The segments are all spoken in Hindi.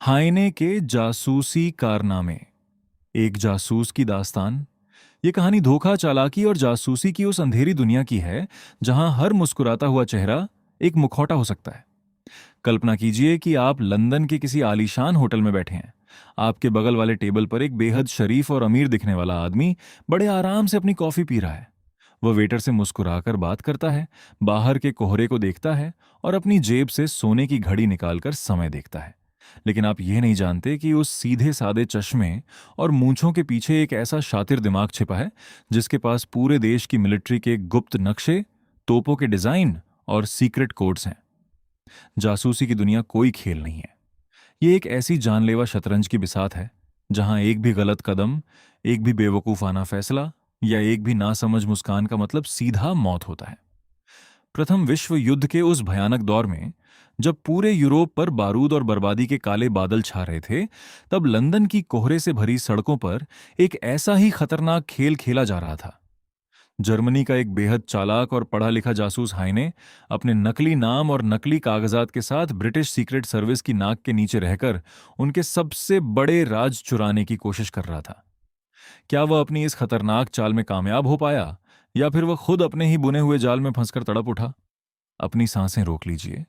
हाइने के जासूसी कारनामे। एक जासूस की दास्तान। ये कहानी धोखा, चालाकी और जासूसी की उस अंधेरी दुनिया की है जहां हर मुस्कुराता हुआ चेहरा एक मुखौटा हो सकता है। कल्पना कीजिए कि आप लंदन के किसी आलीशान होटल में बैठे हैं। आपके बगल वाले टेबल पर एक बेहद शरीफ और अमीर दिखने वाला आदमी बड़े आराम से अपनी कॉफी पी रहा है। वह वेटर से मुस्कुराकर बात करता है, बाहर के कोहरे को देखता है और अपनी जेब से सोने की घड़ी निकालकर समय देखता है। लेकिन आप यह नहीं जानते कि उस सीधे सादे चश्मे और मूंछों के पीछे एक ऐसा शातिर दिमाग छिपा है जिसके पास पूरे देश की मिलिट्री के गुप्त नक्शे, तोपों के डिजाइन और सीक्रेट कोड्स हैं। जासूसी की दुनिया कोई खेल नहीं है। ये एक ऐसी जानलेवा शतरंज की बिसात है जहां एक भी गलत कदम, एक भी बेवकूफाना फैसला या एक भी नासमझ मुस्कान का मतलब सीधा मौत होता है। प्रथम विश्व युद्ध के उस भयानक दौर में जब पूरे यूरोप पर बारूद और बर्बादी के काले बादल छा रहे थे, तब लंदन की कोहरे से भरी सड़कों पर एक ऐसा ही खतरनाक खेल खेला जा रहा था। जर्मनी का एक बेहद चालाक और पढ़ा लिखा जासूस हाइने अपने नकली नाम और नकली कागजात के साथ ब्रिटिश सीक्रेट सर्विस की नाक के नीचे रहकर उनके सबसे बड़े राज चुराने की कोशिश कर रहा था। क्या वह अपनी इस खतरनाक चाल में कामयाब हो पाया या फिर वह खुद अपने ही बुने हुए जाल में फंसकर तड़प उठा? अपनी सांसें रोक लीजिए,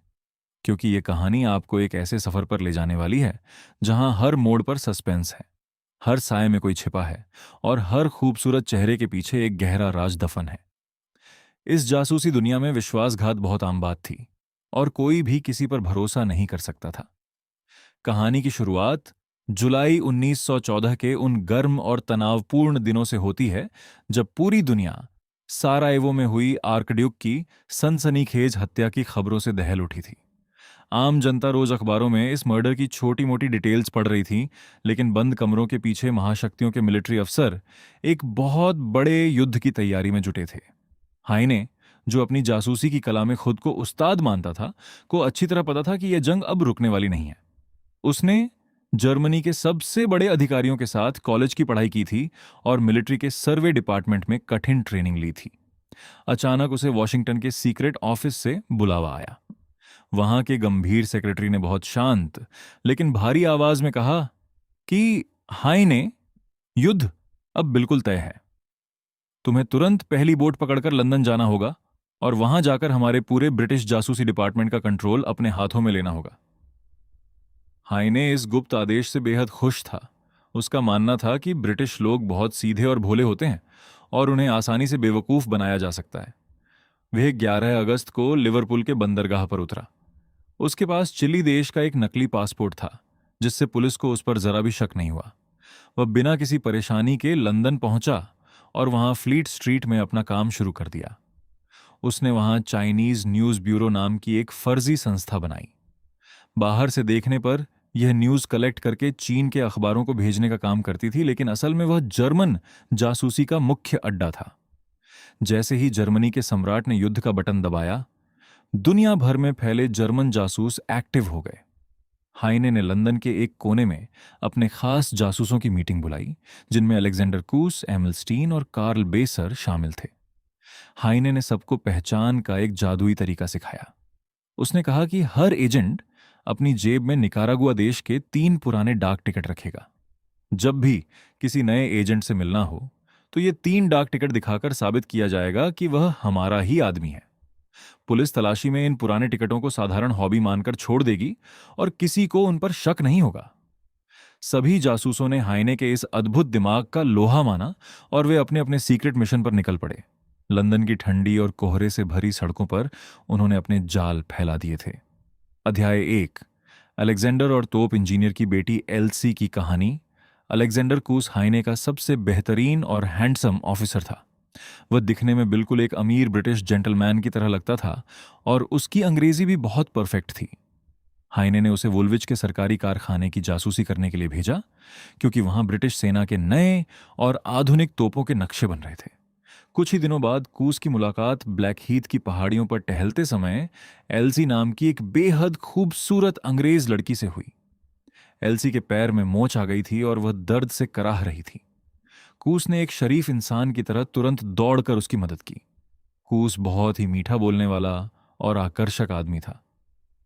क्योंकि यह कहानी आपको एक ऐसे सफर पर ले जाने वाली है जहां हर मोड़ पर सस्पेंस है, हर साय में कोई छिपा है और हर खूबसूरत चेहरे के पीछे एक गहरा राज दफन है। इस जासूसी दुनिया में विश्वासघात बहुत आम बात थी और कोई भी किसी पर भरोसा नहीं कर सकता था। कहानी की शुरुआत जुलाई 1914 के उन गर्म और तनावपूर्ण दिनों से होती है जब पूरी दुनिया साराएवो में हुई आर्कड्यूक की सनसनीखेज हत्या की खबरों से दहल उठी थी। आम जनता रोज अखबारों में इस मर्डर की छोटी मोटी डिटेल्स पढ़ रही थी, लेकिन बंद कमरों के पीछे महाशक्तियों के मिलिट्री अफसर एक बहुत बड़े युद्ध की तैयारी में जुटे थे। हाइने, जो अपनी जासूसी की कला में खुद को उस्ताद मानता था, को अच्छी तरह पता था कि यह जंग अब रुकने वाली नहीं है। उसने जर्मनी के सबसे बड़े अधिकारियों के साथ कॉलेज की पढ़ाई की थी और मिलिट्री के सर्वे डिपार्टमेंट में कठिन ट्रेनिंग ली थी। अचानक उसे वॉशिंगटन के सीक्रेट ऑफिस से बुलावा आया। वहां के गंभीर सेक्रेटरी ने बहुत शांत लेकिन भारी आवाज में कहा कि हाय ने युद्ध अब बिल्कुल तय है। तुम्हें तुरंत पहली बोट पकड़कर लंदन जाना होगा और वहां जाकर हमारे पूरे ब्रिटिश जासूसी डिपार्टमेंट का कंट्रोल अपने हाथों में लेना होगा। हाइने इस गुप्त आदेश से बेहद खुश था। उसका मानना था कि ब्रिटिश लोग बहुत सीधे और भोले होते हैं और उन्हें आसानी से बेवकूफ बनाया जा सकता है। वह 11 अगस्त को लिवरपूल के बंदरगाह पर उतरा। उसके पास चिली देश का एक नकली पासपोर्ट था, जिससे पुलिस को उस पर जरा भी शक नहीं हुआ। वह बिना किसी परेशानी के लंदन पहुंचा और वहां फ्लीट स्ट्रीट में अपना काम शुरू कर दिया। उसने वहां चाइनीज न्यूज ब्यूरो नाम की एक फर्जी संस्था बनाई। बाहर से देखने पर यह न्यूज कलेक्ट करके चीन के अखबारों को भेजने का काम करती थी, लेकिन असल में वह जर्मन जासूसी का मुख्य अड्डा था। जैसे ही जर्मनी के सम्राट ने युद्ध का बटन दबाया, दुनिया भर में फैले जर्मन जासूस एक्टिव हो गए। हाइने ने लंदन के एक कोने में अपने खास जासूसों की मीटिंग बुलाई, जिनमें अलेक्जेंडर कूस, एमिल स्टीन और कार्ल बेसर शामिल थे। हाइने ने सबको पहचान का एक जादुई तरीका सिखाया। उसने कहा कि हर एजेंट अपनी जेब में निकारागुआ देश के 3 पुराने डाक टिकट रखेगा। जब भी किसी नए एजेंट से मिलना हो तो ये 3 डाक टिकट दिखाकर साबित किया जाएगा कि वह हमारा ही आदमी है। पुलिस तलाशी में इन पुराने टिकटों को साधारण हॉबी मानकर छोड़ देगी और किसी को उन पर शक नहीं होगा। सभी जासूसों ने हाइने के इस अद्भुत दिमाग का लोहा माना और वे अपने अपने सीक्रेट मिशन पर निकल पड़े। लंदन की ठंडी और कोहरे से भरी सड़कों पर उन्होंने अपने जाल फैला दिए थे। अध्याय 1। अलेक्जेंडर और तोप इंजीनियर की बेटी एल्सी की कहानी। अलेक्जेंडर कूस हाइने का सबसे बेहतरीन और हैंडसम ऑफिसर था। वह दिखने में बिल्कुल एक अमीर ब्रिटिश जेंटलमैन की तरह लगता था और उसकी अंग्रेजी भी बहुत परफेक्ट थी। हाइने ने उसे वुलविच के सरकारी कारखाने की जासूसी करने के लिए भेजा, क्योंकि वहां ब्रिटिश सेना के नए और आधुनिक तोपों के नक्शे बन रहे थे। कुछ ही दिनों बाद कूस की मुलाकात ब्लैकहीथ की पहाड़ियों पर टहलते समय एल्सी नाम की एक बेहद खूबसूरत अंग्रेज लड़की से हुई। एल्सी के पैर में मोच आ गई थी और वह दर्द से कराह रही थी। कूस ने एक शरीफ इंसान की तरह तुरंत दौड़कर उसकी मदद की। कूस बहुत ही मीठा बोलने वाला और आकर्षक आदमी था।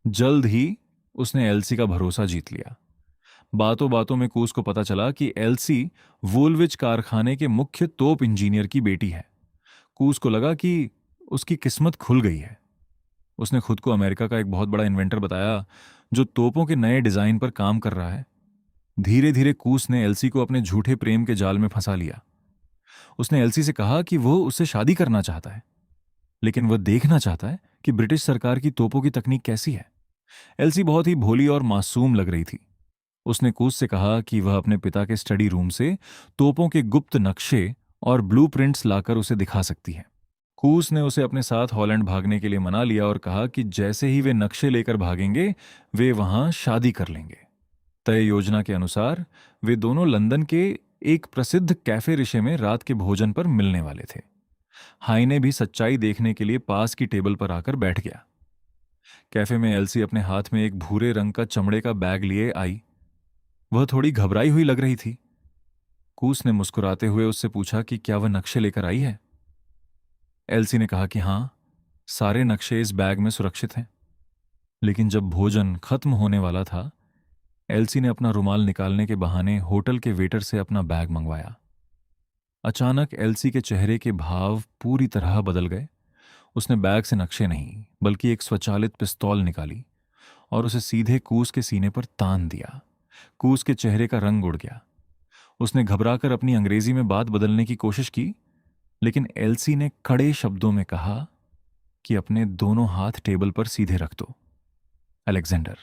जल्द ही उसने एल्सी का भरोसा जीत लिया। बातों बातों में कूस को पता चला कि एल्सी वुलविच कारखाने के मुख्य तोप इंजीनियर की बेटी है। कूस को लगा कि उसकी किस्मत खुल गई है। उसने खुद को अमेरिका का एक बहुत बड़ा इन्वेंटर बताया जो तोपों के नए डिजाइन पर काम कर रहा है। धीरे धीरे कूस ने एल्सी को अपने झूठे प्रेम के जाल में फंसा लिया। उसने एल्सी से कहा कि वो उससे शादी करना चाहता है, लेकिन वह देखना चाहता है कि ब्रिटिश सरकार की तोपों की तकनीक कैसी है। एल्सी बहुत ही भोली और मासूम लग रही थी। उसने कूस से कहा कि वह अपने पिता के स्टडी रूम से तोपों के गुप्त नक्शे और ब्लूप्रिंट्स लाकर उसे दिखा सकती है। कूस ने उसे अपने साथ हॉलैंड भागने के लिए मना लिया और कहा कि जैसे ही वे नक्शे लेकर भागेंगे वे वहां शादी कर लेंगे। तय योजना के अनुसार वे दोनों लंदन के एक प्रसिद्ध कैफे रिशे में रात के भोजन पर मिलने वाले थे। हाइने भी सच्चाई देखने के लिए पास की टेबल पर आकर बैठ गया। कैफे में एल्सी अपने हाथ में एक भूरे रंग का चमड़े का बैग लिए आई। वह थोड़ी घबराई हुई लग रही थी। कूस ने मुस्कुराते हुए उससे पूछा कि क्या वह नक्शे लेकर आई है। एल्सी ने कहा कि हां, सारे नक्शे इस बैग में सुरक्षित हैं। लेकिन जब भोजन खत्म होने वाला था, एल्सी ने अपना रुमाल निकालने के बहाने होटल के वेटर से अपना बैग मंगवाया। अचानक एल्सी के चेहरे के भाव पूरी तरह बदल गए। उसने बैग से नक्शे नहीं बल्कि एक स्वचालित पिस्तौल निकाली और उसे सीधे कूस के सीने पर तान दिया। कूस के चेहरे का रंग उड़ गया। उसने घबराकर अपनी अंग्रेजी में बात बदलने की कोशिश की, लेकिन एल्सी ने कड़े शब्दों में कहा कि अपने दोनों हाथ टेबल पर सीधे रख दो, अलेक्जेंडर।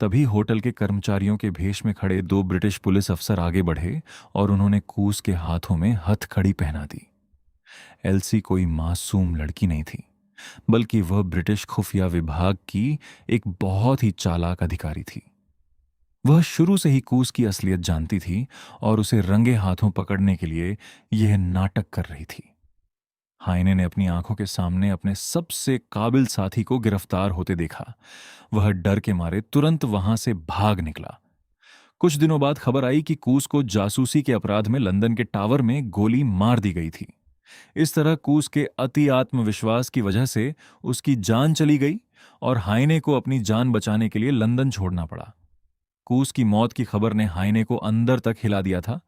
तभी होटल के कर्मचारियों के भेष में खड़े दो ब्रिटिश पुलिस अफसर आगे बढ़े और उन्होंने कूस के हाथों में हथकड़ी पहना दी। एल्सी कोई मासूम लड़की नहीं थी, बल्कि वह ब्रिटिश खुफिया विभाग की एक बहुत ही चालाक अधिकारी थी। वह शुरू से ही कूस की असलियत जानती थी और उसे रंगे हाथों पकड़ने के लिए यह नाटक कर रही थी। हाइने ने अपनी आंखों के सामने अपने सबसे काबिल साथी को गिरफ्तार होते देखा। वह डर के मारे तुरंत वहां से भाग निकला। कुछ दिनों बाद खबर आई कि कूस को जासूसी के अपराध में लंदन के टावर में गोली मार दी गई थी। इस तरह कूस के अति आत्मविश्वास की वजह से उसकी जान चली गई और हाइने को अपनी जान बचाने के लिए लंदन छोड़ना पड़ा। कूस की मौत की खबर ने हाइने को अंदर तक हिला दिया था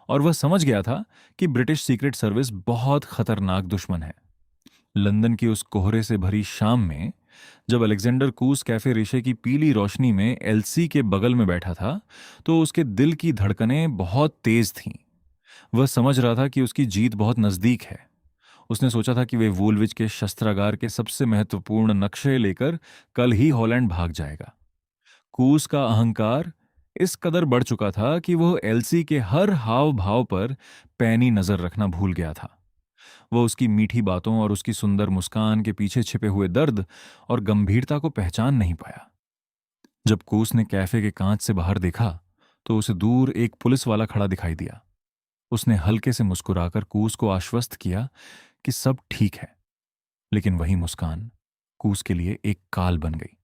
और वह समझ गया था कि ब्रिटिश सीक्रेट सर्विस बहुत खतरनाक दुश्मन है। लंदन की उस कोहरे से भरी शाम में जब अलेक्जेंडर कूस कैफे रिशे की पीली रोशनी में एल्सी के बगल में बैठा था, तो उसके दिल की धड़कनें बहुत तेज थीं। वह समझ रहा था कि उसकी जीत बहुत नजदीक है। उसने सोचा था कि वे वुलविच के शस्त्रागार के सबसे महत्वपूर्ण नक्शे लेकर कल ही हॉलैंड भाग जाएगा। कूस का अहंकार इस कदर बढ़ चुका था कि वह एल्सी के हर हाव भाव पर पैनी नजर रखना भूल गया था। वह उसकी मीठी बातों और उसकी सुंदर मुस्कान के पीछे छिपे हुए दर्द और गंभीरता को पहचान नहीं पाया। जब कूस ने कैफे के कांच से बाहर देखा, तो उसे दूर एक पुलिस वाला खड़ा दिखाई दिया। उसने हल्के से मुस्कुराकर कूस को आश्वस्त किया कि सब ठीक है, लेकिन वही मुस्कान कूस के लिए एक काल बन गई।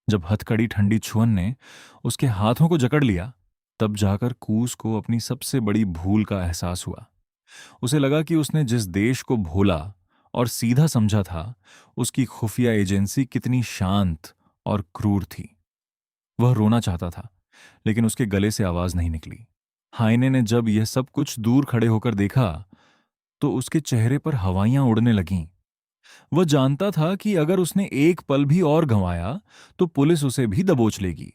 जब हथकड़ी ठंडी छुअन ने उसके हाथों को जकड़ लिया, तब जाकर कूस को अपनी सबसे बड़ी भूल का एहसास हुआ। उसे लगा कि उसने जिस देश को भोला और सीधा समझा था, उसकी खुफिया एजेंसी कितनी शांत और क्रूर थी। वह रोना चाहता था, लेकिन उसके गले से आवाज नहीं निकली। हाइने ने जब यह सब कुछ दूर खड़े होकर देखा, तो उसके चेहरे पर हवाइयां उड़ने लगीं। वह जानता था कि अगर उसने एक पल भी और गंवाया, तो पुलिस उसे भी दबोच लेगी।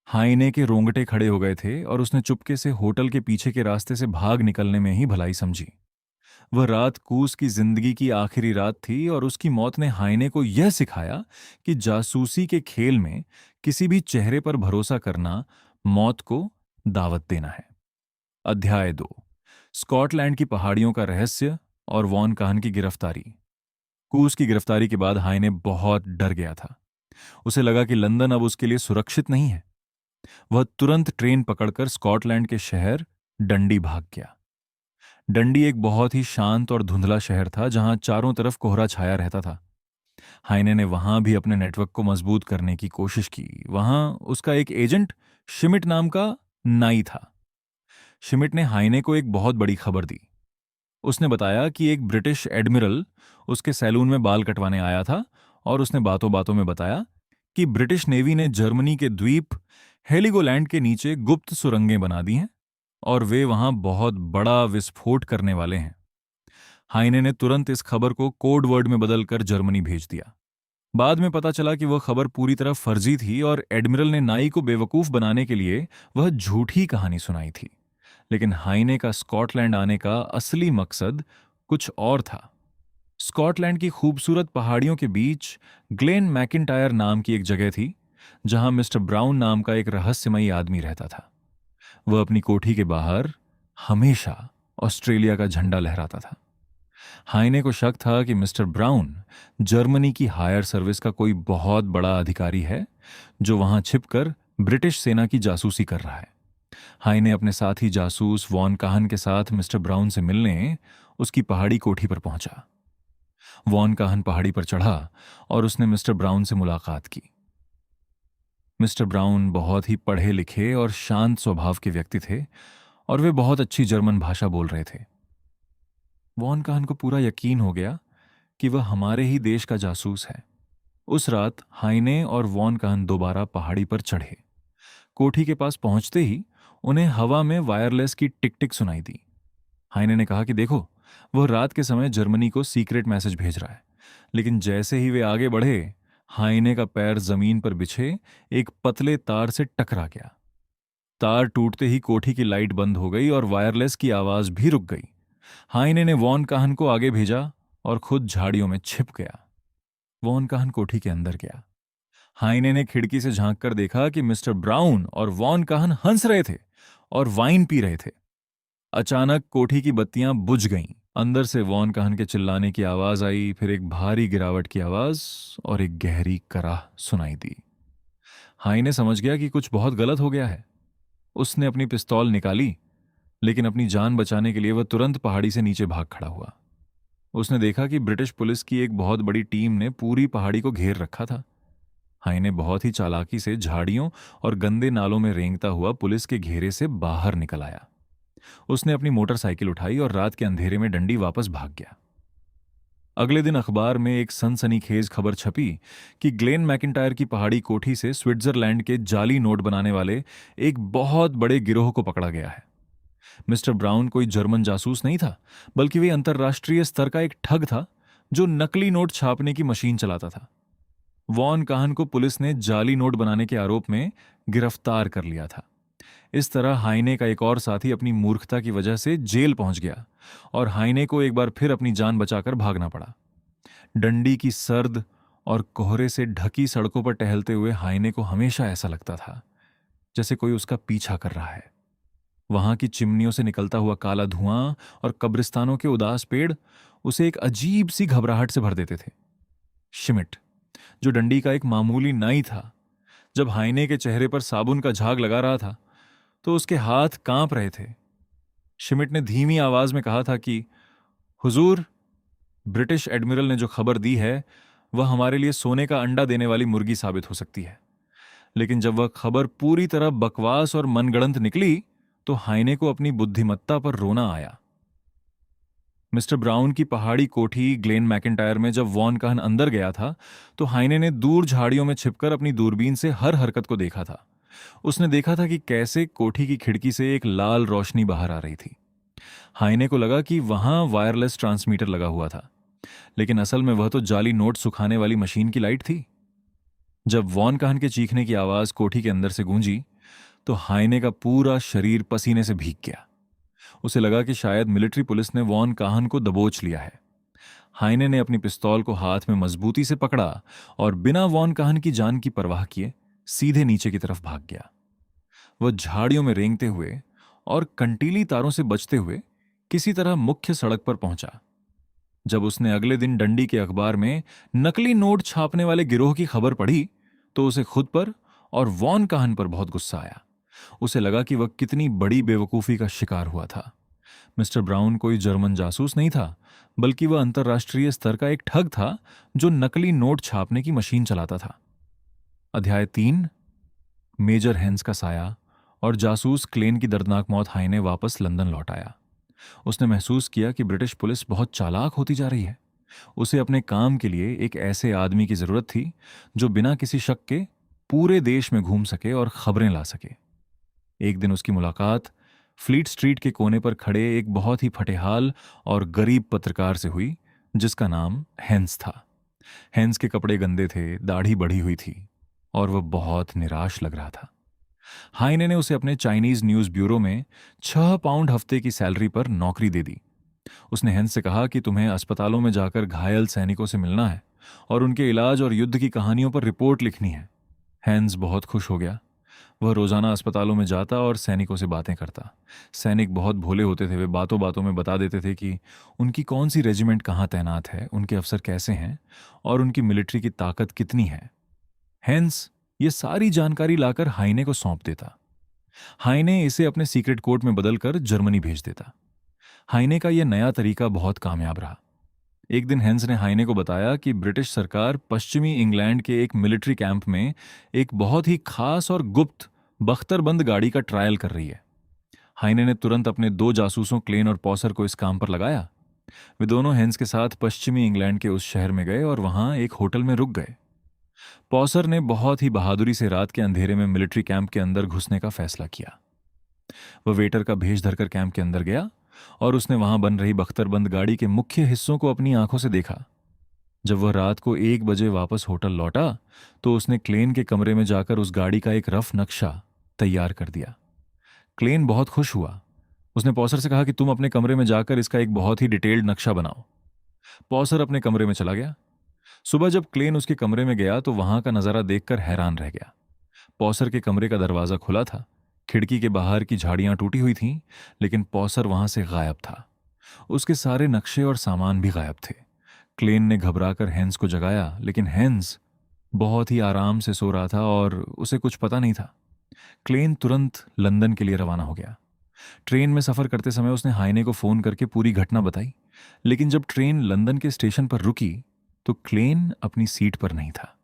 हाइने के रोंगटे खड़े हो गए थे और उसने चुपके से होटल के पीछे के रास्ते से भाग निकलने में ही भलाई समझी। वह रात कूस की जिंदगी की आखिरी रात थी और उसकी मौत ने हाइने को यह सिखाया कि जासूसी के खेल में किसी भी चेहरे पर भरोसा करना मौत को दावत देना है। अध्याय 2। स्कॉटलैंड की पहाड़ियों का रहस्य और वॉन काहन की गिरफ्तारी। कूस की गिरफ्तारी के बाद हाइने बहुत डर गया था। उसे लगा कि लंदन अब उसके लिए सुरक्षित नहीं है। वह तुरंत ट्रेन पकड़कर स्कॉटलैंड के शहर डंडी भाग गया। डंडी एक बहुत ही शांत और धुंधला शहर था, जहां चारों तरफ कोहरा छाया रहता था। हाइने ने वहां भी अपने नेटवर्क को मजबूत करने की कोशिश की। वहां उसका एक एजेंट शिमिट नाम का नाई था। शिमिट ने हाइने को एक बहुत बड़ी खबर दी। उसने बताया कि एक ब्रिटिश एडमिरल उसके सैलून में बाल कटवाने आया था और उसने बातों बातों में बताया कि ब्रिटिश नेवी ने जर्मनी के द्वीप हेलिगोलैंड के नीचे गुप्त सुरंगें बना दी हैं और वे वहां बहुत बड़ा विस्फोट करने वाले हैं। हाइने ने तुरंत इस खबर को कोड वर्ड में बदलकर जर्मनी भेज दिया। बाद में पता चला कि वह खबर पूरी तरह फर्जी थी और एडमिरल ने नाई को बेवकूफ बनाने के लिए वह झूठी कहानी सुनाई थी। लेकिन हाइने का स्कॉटलैंड आने का असली मकसद कुछ और था। स्कॉटलैंड की खूबसूरत पहाड़ियों के बीच ग्लेन मैकिंटायर नाम की एक जगह थी, जहां मिस्टर ब्राउन नाम का एक रहस्यमयी आदमी रहता था। वह अपनी कोठी के बाहर हमेशा ऑस्ट्रेलिया का झंडा लहराता था। हाइने को शक था कि मिस्टर ब्राउन जर्मनी की हायर सर्विस का कोई बहुत बड़ा अधिकारी है, जो वहां छिपकर ब्रिटिश सेना की जासूसी कर रहा है। हाइने अपने साथी जासूस वॉन काहन के साथ मिस्टर ब्राउन से मिलने उसकी पहाड़ी कोठी पर पहुंचा। वॉन काहन पहाड़ी पर चढ़ा और उसने मिस्टर ब्राउन से मुलाकात की। मिस्टर ब्राउन बहुत ही पढ़े लिखे और शांत स्वभाव के व्यक्ति थे और वे बहुत अच्छी जर्मन भाषा बोल रहे थे। वॉन काहन को पूरा यकीन हो गया कि वह हमारे ही देश का जासूस है। उस रात हाइने और वॉन काहन दोबारा पहाड़ी पर चढ़े। कोठी के पास पहुंचते ही उन्हें हवा में वायरलेस की टिक टिक सुनाई दी। हाइने ने कहा कि देखो, वह रात के समय जर्मनी को सीक्रेट मैसेज भेज रहा है। लेकिन जैसे ही वे आगे बढ़े, हाइने का पैर जमीन पर बिछे एक पतले तार से टकरा गया। तार टूटते ही कोठी की लाइट बंद हो गई और वायरलेस की आवाज भी रुक गई। हाइने ने वॉन काहन को आगे भेजा और खुद झाड़ियों में छिप गया। वॉन काहन कोठी के अंदर गया। हाइने ने खिड़की से झांककर देखा कि मिस्टर ब्राउन और वॉन काहन हंस रहे थे और वाइन पी रहे थे। अचानक कोठी की बत्तियां बुझ गईं। अंदर से वॉन काहन के चिल्लाने की आवाज आई, फिर एक भारी गिरावट की आवाज और एक गहरी कराह सुनाई दी। हाइने समझ गया कि कुछ बहुत गलत हो गया है। उसने अपनी पिस्तौल निकाली, लेकिन अपनी जान बचाने के लिए वह तुरंत पहाड़ी से नीचे भाग खड़ा हुआ। उसने देखा कि ब्रिटिश पुलिस की एक बहुत बड़ी टीम ने पूरी पहाड़ी को घेर रखा था। हाइने बहुत ही चालाकी से झाड़ियों और गंदे नालों में रेंगता हुआ पुलिस के घेरे से बाहर निकल आया। उसने अपनी मोटरसाइकिल उठाई और रात के अंधेरे में डंडी वापस भाग गया। अगले दिन अखबार में एक सनसनीखेज खबर छपी कि ग्लेन मैकिंटायर की पहाड़ी कोठी से स्विट्जरलैंड के जाली नोट बनाने वाले एक बहुत बड़े गिरोह को पकड़ा गया है। मिस्टर ब्राउन कोई जर्मन जासूस नहीं था, बल्कि वे अंतर्राष्ट्रीय स्तर का एक ठग था जो नकली नोट छापने की मशीन चलाता था। वॉन काहन को पुलिस ने जाली नोट बनाने के आरोप में गिरफ्तार कर लिया था। इस तरह हाइने का एक और साथी अपनी मूर्खता की वजह से जेल पहुंच गया और हाइने को एक बार फिर अपनी जान बचाकर भागना पड़ा। डंडी की सर्द और कोहरे से ढकी सड़कों पर टहलते हुए हाइने को हमेशा ऐसा लगता था जैसे कोई उसका पीछा कर रहा है। वहां की चिमनियों से निकलता हुआ काला धुआं और कब्रिस्तानों के उदास पेड़ उसे एक अजीब सी घबराहट से भर देते थे। शिमिट, जो डंडी का एक मामूली नाई था, जब हाइने के चेहरे पर साबुन का झाग लगा रहा था तो उसके हाथ कांप रहे थे। शिमिट ने धीमी आवाज में कहा था कि हुजूर, ब्रिटिश एडमिरल ने जो खबर दी है वह हमारे लिए सोने का अंडा देने वाली मुर्गी साबित हो सकती है। लेकिन जब वह खबर पूरी तरह बकवास और मनगढ़ंत निकली तो हाइने को अपनी बुद्धिमत्ता पर रोना आया। मिस्टर ब्राउन की पहाड़ी कोठी ग्लेन मैकिंटायर में जब वॉन काहन अंदर गया था तो हाइने ने दूर झाड़ियों में छिपकर अपनी दूरबीन से हर हरकत को देखा था। उसने देखा था कि कैसे कोठी की खिड़की से एक लाल रोशनी बाहर आ रही थी। हाइने को लगा कि वहां वायरलेस ट्रांसमीटर लगा हुआ था, लेकिन असल में वह तो जाली नोट सुखाने वाली मशीन की लाइट थी। जब वॉन काहन के चीखने की आवाज कोठी के अंदर से गूंजी तो हाइने का पूरा शरीर पसीने से भीग गया। उसे लगा कि शायद मिलिट्री पुलिस ने वॉन काहन को दबोच लिया है। हाइने ने अपनी पिस्तौल को हाथ में मजबूती से पकड़ा और बिना वॉन काहन की जान की परवाह किए सीधे नीचे की तरफ भाग गया। वह झाड़ियों में रेंगते हुए और कंटीली तारों से बचते हुए किसी तरह मुख्य सड़क पर पहुंचा। जब उसने अगले दिन डंडी के अखबार में नकली नोट छापने वाले गिरोह की खबर पढ़ी तो उसे खुद पर और वॉन काहन पर बहुत गुस्सा आया। उसे लगा कि वह कितनी बड़ी बेवकूफी का शिकार हुआ था। मिस्टर ब्राउन कोई जर्मन जासूस नहीं था, बल्कि वह अंतर्राष्ट्रीय स्तर का एक ठग था जो नकली नोट छापने की मशीन चलाता था। अध्याय 3, मेजर हेंस का साया और जासूस क्लेन की दर्दनाक मौत। हाइने वापस लंदन लौट आया। उसने महसूस किया कि ब्रिटिश पुलिस बहुत चालाक होती जा रही है। उसे अपने काम के लिए एक ऐसे आदमी की जरूरत थी जो बिना किसी शक के पूरे देश में घूम सके और खबरें ला सके। एक दिन उसकी मुलाकात फ्लीट स्ट्रीट के कोने पर खड़े एक बहुत ही फटेहाल और गरीब पत्रकार से हुई, जिसका नाम हेंस था। हेंस के कपड़े गंदे थे, दाढ़ी बढ़ी हुई थी और वह बहुत निराश लग रहा था। हाइने ने उसे अपने चाइनीज न्यूज ब्यूरो में 6 पाउंड हफ्ते की सैलरी पर नौकरी दे दी। उसने हेंस से कहा कि तुम्हें अस्पतालों में जाकर घायल सैनिकों से मिलना है और उनके इलाज और युद्ध की कहानियों पर रिपोर्ट लिखनी है। हेंस बहुत खुश हो गया। वह रोजाना अस्पतालों में जाता और सैनिकों से बातें करता। सैनिक बहुत भोले होते थे, वे बातों बातों में बता देते थे कि उनकी कौन सी रेजिमेंट कहाँ तैनात है, उनके अफसर कैसे हैं और उनकी मिलिट्री की ताकत कितनी है। हेंस ये सारी जानकारी लाकर हाइने को सौंप देता। हाइने इसे अपने सीक्रेट कोड में बदलकर जर्मनी भेज देता। हाइने का यह नया तरीका बहुत कामयाब रहा। एक दिन हेंस ने हाइने को बताया कि ब्रिटिश सरकार पश्चिमी इंग्लैंड के एक मिलिट्री कैंप में एक बहुत ही खास और गुप्त बख्तरबंद गाड़ी का ट्रायल कर रही है। हाइने ने तुरंत अपने 2 जासूसों क्लेन और पॉसर को इस काम पर लगाया। वे दोनों हेंस के साथ पश्चिमी इंग्लैंड के उस शहर में गए और वहां एक होटल में रुक गए। पॉसर ने बहुत ही बहादुरी से रात के अंधेरे में मिलिट्री कैंप के अंदर घुसने का फैसला किया। वह वेटर का भेष धरकर कैंप के अंदर गया और उसने वहां बन रही बख्तरबंद गाड़ी के मुख्य हिस्सों को अपनी आंखों से देखा। जब वह रात को 1 बजे वापस होटल लौटा तो उसने क्लेन के कमरे में जाकर उस गाड़ी का एक रफ नक्शा तैयार कर दिया। क्लेन बहुत खुश हुआ। उसने पॉसर से कहा कि तुम अपने कमरे में जाकर इसका एक बहुत ही डिटेल्ड नक्शा बनाओ। पॉसर अपने कमरे में चला गया। सुबह जब क्लेन उसके कमरे में गया तो वहां का नजारा देखकर हैरान रह गया। पॉसर के कमरे का दरवाजा खुला था। खिड़की के बाहर की झाड़ियां टूटी हुई थीं, लेकिन पॉसर वहां से गायब था। उसके सारे नक्शे और सामान भी गायब थे। क्लेन ने घबराकर हेंस को जगाया, लेकिन हेंस बहुत ही आराम से सो रहा था और उसे कुछ पता नहीं था। क्लेन तुरंत लंदन के लिए रवाना हो गया। ट्रेन में सफर करते समय उसने हाइने को फोन करके पूरी घटना बताई, लेकिन जब ट्रेन लंदन के स्टेशन पर रुकी तो क्लेन अपनी सीट पर नहीं था।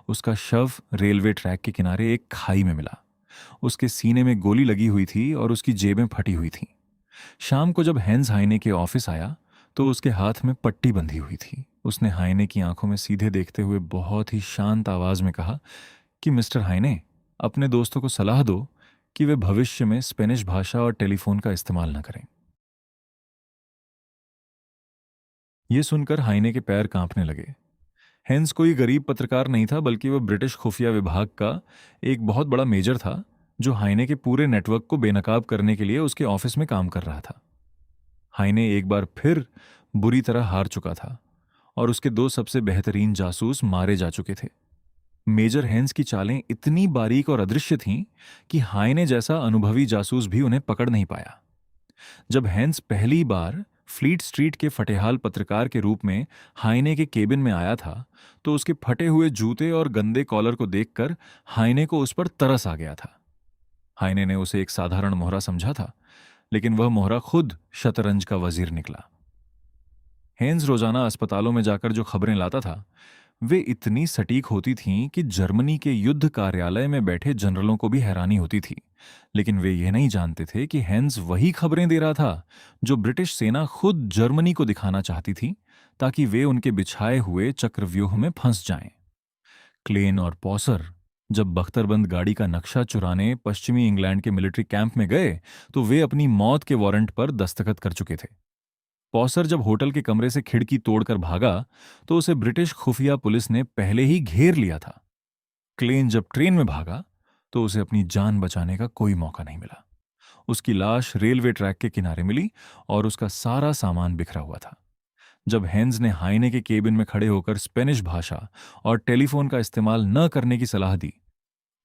उसका शव रेलवे ट्रैक के किनारे एक खाई में मिला। उसके सीने में गोली लगी हुई थी और उसकी जेबें फटी हुई थीं। शाम को जब हेंस हाइने के ऑफिस आया तो उसके हाथ में पट्टी बंधी हुई थी। उसने हाइने की आंखों में सीधे देखते हुए बहुत ही शांत आवाज में कहा कि मिस्टर हाइने, अपने दोस्तों को सलाह दो कि वे भविष्य में स्पेनिश भाषा और टेलीफोन का इस्तेमाल न करें। यह सुनकर हाइने के पैर कांपने लगे। हेंस कोई गरीब पत्रकार नहीं था, बल्कि वह ब्रिटिश खुफिया विभाग का एक बहुत बड़ा मेजर था जो हाइने के पूरे नेटवर्क को बेनकाब करने के लिए उसके ऑफिस में काम कर रहा था। हाइने एक बार फिर बुरी तरह हार चुका था और उसके 2 सबसे बेहतरीन जासूस मारे जा चुके थे। मेजर हेंस की चालें इतनी बारीक और अदृश्य थीं कि हाइने जैसा अनुभवी जासूस भी उन्हें पकड़ नहीं पाया। जब हेंस पहली बार फ्लीट स्ट्रीट के फटेहाल पत्रकार के रूप में हाइने के केबिन में आया था तो उसके फटे हुए जूते और गंदे कॉलर को देखकर हाइने को उस पर तरस आ गया था। हाइने ने उसे एक साधारण मोहरा समझा था, लेकिन वह मोहरा खुद शतरंज का वजीर निकला। हेंस रोजाना अस्पतालों में जाकर जो खबरें लाता था वे इतनी सटीक होती थीं कि जर्मनी के युद्ध कार्यालय में बैठे जनरलों को भी हैरानी होती थी। लेकिन वे ये नहीं जानते थे कि हेंस वही खबरें दे रहा था जो ब्रिटिश सेना खुद जर्मनी को दिखाना चाहती थी, ताकि वे उनके बिछाए हुए चक्रव्यूह में फंस जाएं। क्लेन और पॉसर जब बख्तरबंद गाड़ी का नक्शा चुराने पश्चिमी इंग्लैंड के मिलिट्री कैंप में गए तो वे अपनी मौत के वारंट पर दस्तखत कर चुके थे। पॉसर जब होटल के कमरे से खिड़की तोड़कर भागा तो उसे ब्रिटिश खुफिया पुलिस ने पहले ही घेर लिया था। क्लेन जब ट्रेन में भागा तो उसे अपनी जान बचाने का कोई मौका नहीं मिला। उसकी लाश रेलवे ट्रैक के किनारे मिली और उसका सारा सामान बिखरा हुआ था। जब हेंस ने हाइने के केबिन में खड़े होकर स्पेनिश भाषा और टेलीफोन का इस्तेमाल न करने की सलाह दी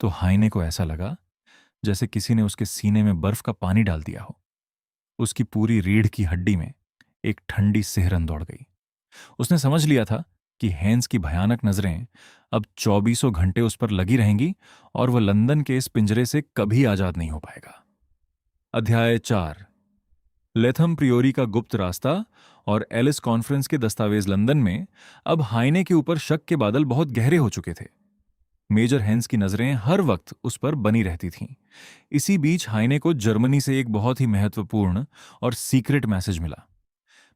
तो हाइने को ऐसा लगा जैसे किसी ने उसके सीने में बर्फ का पानी डाल दिया हो। उसकी पूरी रीढ़ की हड्डी में एक ठंडी सिहरन दौड़ गई। उसने समझ लिया था कि हेंस की भयानक नजरें अब 24 घंटे उस पर लगी रहेंगी और वह लंदन के इस पिंजरे से कभी आजाद नहीं हो पाएगा। अध्याय 4। लेथम प्रियोरी का गुप्त रास्ता और एलिस कॉन्फ्रेंस के दस्तावेज लंदन में अब हाइने के ऊपर शक के बादल बहुत गहरे हो चुके थे। मेजर हेंस की नजरें हर वक्त उस पर बनी रहती थीं। इसी बीच हाइने को जर्मनी से एक बहुत ही महत्वपूर्ण और सीक्रेट मैसेज मिला।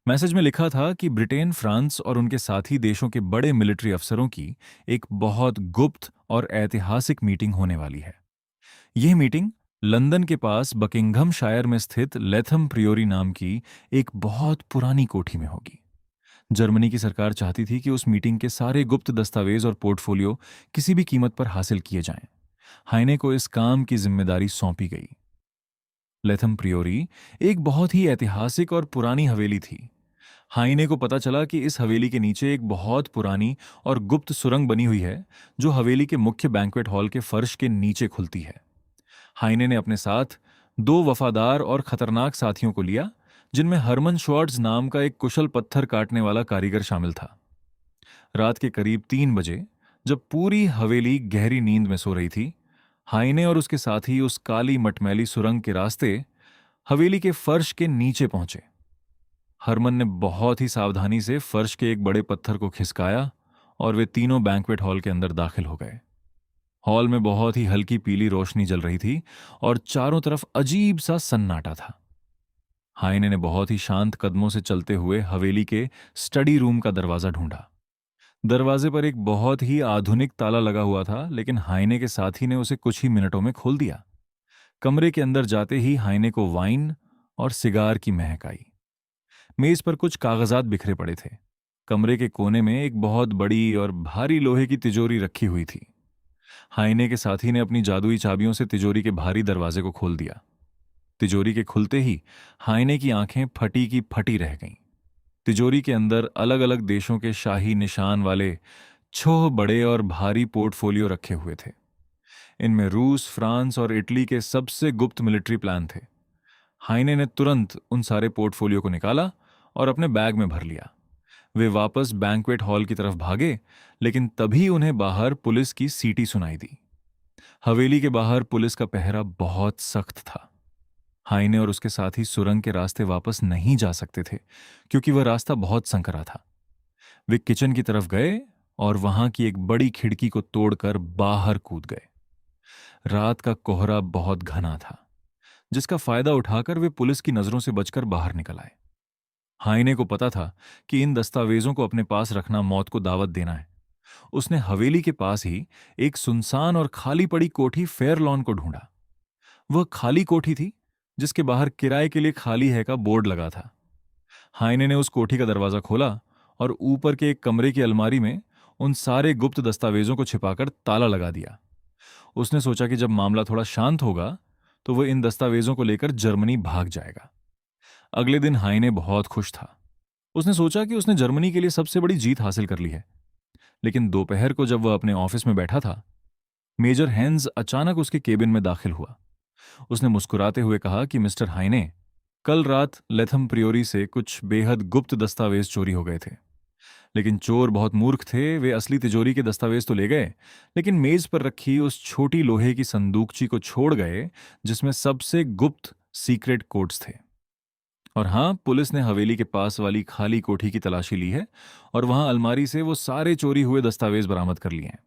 मैसेज में लिखा था कि ब्रिटेन, फ्रांस और उनके साथी देशों के बड़े मिलिट्री अफसरों की एक बहुत गुप्त और ऐतिहासिक मीटिंग होने वाली है। यह मीटिंग लंदन के पास बकिंघम शायर में स्थित लेथम प्रियोरी नाम की एक बहुत पुरानी कोठी में होगी। जर्मनी की सरकार चाहती थी कि उस मीटिंग के सारे गुप्त दस्तावेज और पोर्टफोलियो किसी भी कीमत पर हासिल किए जाएं। हाइने को इस काम की जिम्मेदारी सौंपी गई। लेथम प्रियोरी एक बहुत ही ऐतिहासिक और पुरानी हवेली थी। हाइने को पता चला कि इस हवेली के नीचे एक बहुत पुरानी और गुप्त सुरंग बनी हुई है, जो हवेली के मुख्य बैंक्वेट हॉल के फर्श के नीचे खुलती है। हाइने ने अपने साथ दो वफादार और खतरनाक साथियों को लिया, जिनमें हरमन श्वार्ट्ज नाम का एक कुशल पत्थर काटने वाला कारीगर शामिल था। रात के करीब 3 बजे, जब पूरी हवेली गहरी नींद में सो रही थी, हाइने और उसके साथी उस काली मटमैली सुरंग के रास्ते हवेली के फर्श के नीचे पहुंचे। हरमन ने बहुत ही सावधानी से फर्श के एक बड़े पत्थर को खिसकाया और वे तीनों बैंक्वेट हॉल के अंदर दाखिल हो गए। हॉल में बहुत ही हल्की पीली रोशनी जल रही थी और चारों तरफ अजीब सा सन्नाटा था। हाइने ने बहुत ही शांत कदमों से चलते हुए हवेली के स्टडी रूम का दरवाजा ढूंढा। दरवाजे पर एक बहुत ही आधुनिक ताला लगा हुआ था, लेकिन हाइने के साथी ने उसे कुछ ही मिनटों में खोल दिया। कमरे के अंदर जाते ही हाइने को वाइन और सिगार की महक आई। मेज पर कुछ कागजात बिखरे पड़े थे। कमरे के कोने में एक बहुत बड़ी और भारी लोहे की तिजोरी रखी हुई थी। हाइने के साथी ने अपनी जादुई चाबियों से तिजोरी के भारी दरवाजे को खोल दिया। तिजोरी के खुलते ही हाइने की आंखें फटी की फटी रह गईं। तिजोरी के अंदर अलग अलग देशों के शाही निशान वाले छह बड़े और भारी पोर्टफोलियो रखे हुए थे। इनमें रूस, फ्रांस और इटली के सबसे गुप्त मिलिट्री प्लान थे। हाइने ने तुरंत उन सारे पोर्टफोलियो को निकाला और अपने बैग में भर लिया। वे वापस बैंक्वेट हॉल की तरफ भागे, लेकिन तभी उन्हें बाहर पुलिस की सीटी सुनाई दी। हवेली के बाहर पुलिस का पहरा बहुत सख्त था। हाइने और उसके साथी सुरंग के रास्ते वापस नहीं जा सकते थे, क्योंकि वह रास्ता बहुत संकरा था। वे किचन की तरफ गए और वहां की एक बड़ी खिड़की को तोड़कर बाहर कूद गए। रात का कोहरा बहुत घना था, जिसका फायदा उठाकर वे पुलिस की नजरों से बचकर बाहर निकल आए। हाइने को पता था कि इन दस्तावेजों को अपने पास रखना मौत को दावत देना है। उसने हवेली के पास ही एक सुनसान और खाली पड़ी कोठी फेयरलॉन को ढूंढा। वह खाली कोठी थी, जिसके बाहर किराए के लिए खाली है का बोर्ड लगा था। हाइने ने उस कोठी का दरवाजा खोला और ऊपर के एक कमरे की अलमारी में उन सारे गुप्त दस्तावेजों को छिपाकर ताला लगा दिया। उसने सोचा कि जब मामला थोड़ा शांत होगा तो वह इन दस्तावेजों को लेकर जर्मनी भाग जाएगा। अगले दिन हाइने बहुत खुश था। उसने सोचा कि उसने जर्मनी के लिए सबसे बड़ी जीत हासिल कर ली है। लेकिन दोपहर को जब वह अपने ऑफिस में बैठा था, मेजर हेंज अचानक उसके केबिन में दाखिल हुआ। उसने मुस्कुराते हुए कहा कि मिस्टर हाइने, कल रात लेथम प्रियोरी से कुछ बेहद गुप्त दस्तावेज चोरी हो गए थे। लेकिन चोर बहुत मूर्ख थे। वे असली तिजोरी के दस्तावेज तो ले गए, लेकिन मेज पर रखी उस छोटी लोहे की संदूकची को छोड़ गए, जिसमें सबसे गुप्त सीक्रेट कोड्स थे। और हां, पुलिस ने हवेली के पास वाली खाली कोठी की तलाशी ली है और वहां अलमारी से वो सारे चोरी हुए दस्तावेज बरामद कर लिए हैं।